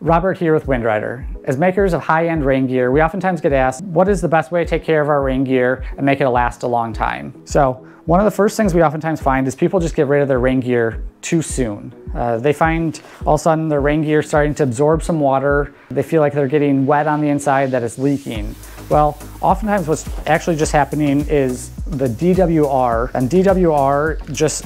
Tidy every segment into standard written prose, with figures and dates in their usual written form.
Robert here with Windrider. As makers of high-end rain gear, we oftentimes get asked, what is the best way to take care of our rain gear and make it last a long time? So one of the first things we oftentimes find is people just get rid of their rain gear too soon. They find all of a sudden their rain gear starting to absorb some water. They feel like they're getting wet on the inside, that it's leaking. Well, oftentimes what's actually just happening is the DWR, and DWR just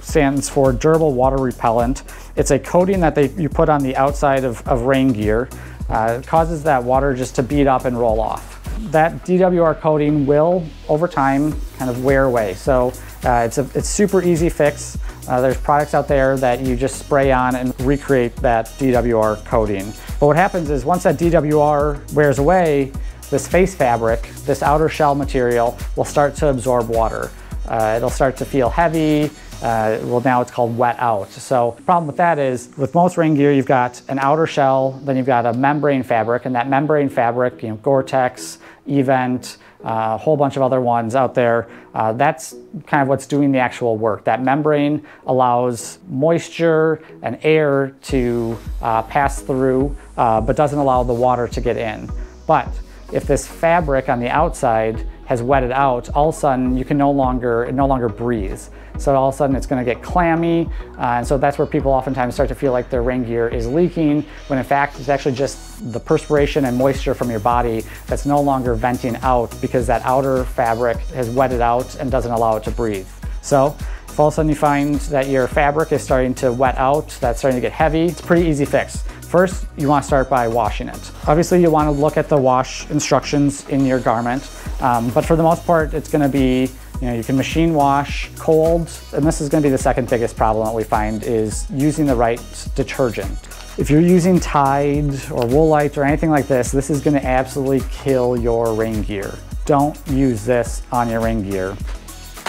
stands for durable water repellent. It's a coating that you put on the outside of rain gear. It causes that water just to bead up and roll off. That DWR coating will, over time, kind of wear away. So it's super easy fix. There's products out there that you just spray on and recreate that DWR coating. But what happens is once that DWR wears away, this face fabric, this outer shell material, will start to absorb water. It'll start to feel heavy. Well, now it's called wet out. So the problem with that is, with most rain gear, you've got an outer shell, then you've got a membrane fabric, and that membrane fabric, Gore-Tex, Event, a whole bunch of other ones out there, that's kind of what's doing the actual work. That membrane allows moisture and air to pass through, but doesn't allow the water to get in. But if this fabric on the outside has wetted out, all of a sudden it no longer breathes. So all of a sudden it's going to get clammy, and so that's where people oftentimes start to feel like their rain gear is leaking, when in fact it's actually just the perspiration and moisture from your body that's no longer venting out because that outer fabric has wetted out and doesn't allow it to breathe. So if all of a sudden you find that your fabric is starting to wet out, that's starting to get heavy, it's a pretty easy fix. First, you want to start by washing it. Obviously, you want to look at the wash instructions in your garment, but for the most part, it's going to be, you can machine wash cold, and this is going to be the second biggest problem that we find, is using the right detergent. If you're using Tide or Woolite or anything like this is going to absolutely kill your rain gear. Don't use this on your rain gear.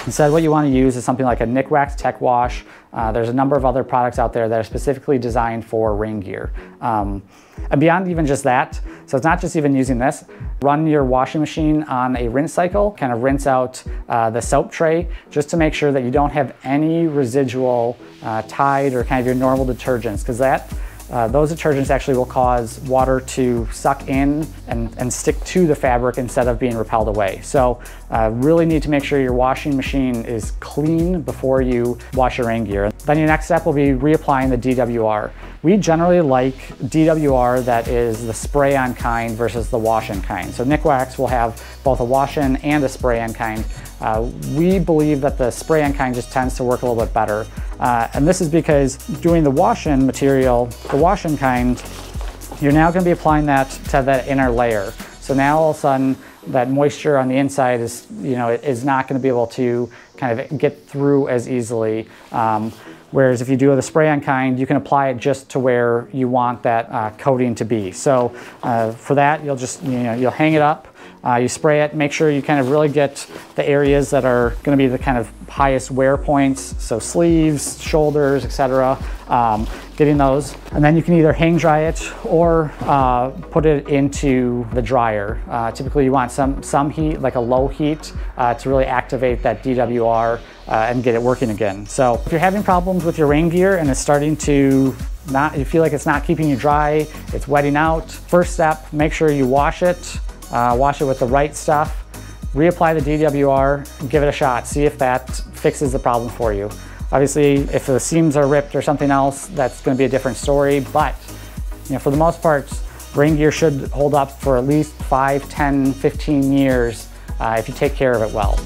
Instead, what you want to use is something like a Nikwax Tech Wash. There's a number of other products out there that are specifically designed for rain gear. And beyond even just that, so it's not just even using this, run your washing machine on a rinse cycle, kind of rinse out the soap tray, just to make sure that you don't have any residual Tide or kind of your normal detergents, because those detergents actually will cause water to suck in and stick to the fabric instead of being repelled away. So really need to make sure your washing machine is clean before you wash your rain gear. Then your next step will be reapplying the DWR. We generally like DWR that is the spray-on kind versus the wash-in kind. So Nikwax will have both a wash-in and a spray-on kind. We believe that the spray-on kind just tends to work a little bit better. And this is because doing the wash-in material, the wash-in kind, you're now going to be applying that to that inner layer. So now all of a sudden that moisture on the inside is, is not going to be able to kind of get through as easily. Whereas if you do the spray-on kind, you can apply it just to where you want that coating to be. So for that, you'll just, you'll hang it up. You spray it, make sure you kind of really get the areas that are going to be the kind of highest wear points, so sleeves, shoulders, etc. Getting those. And then you can either hang dry it or put it into the dryer. Typically you want some heat, like a low heat, to really activate that DWR and get it working again. So if you're having problems with your rain gear and it's starting to you feel like it's not keeping you dry, it's wetting out, first step, make sure you wash it. Wash it with the right stuff, reapply the DWR, give it a shot, see if that fixes the problem for you. Obviously, if the seams are ripped or something else, that's going to be a different story, but for the most part, rain gear should hold up for at least 5, 10, 15 years if you take care of it well.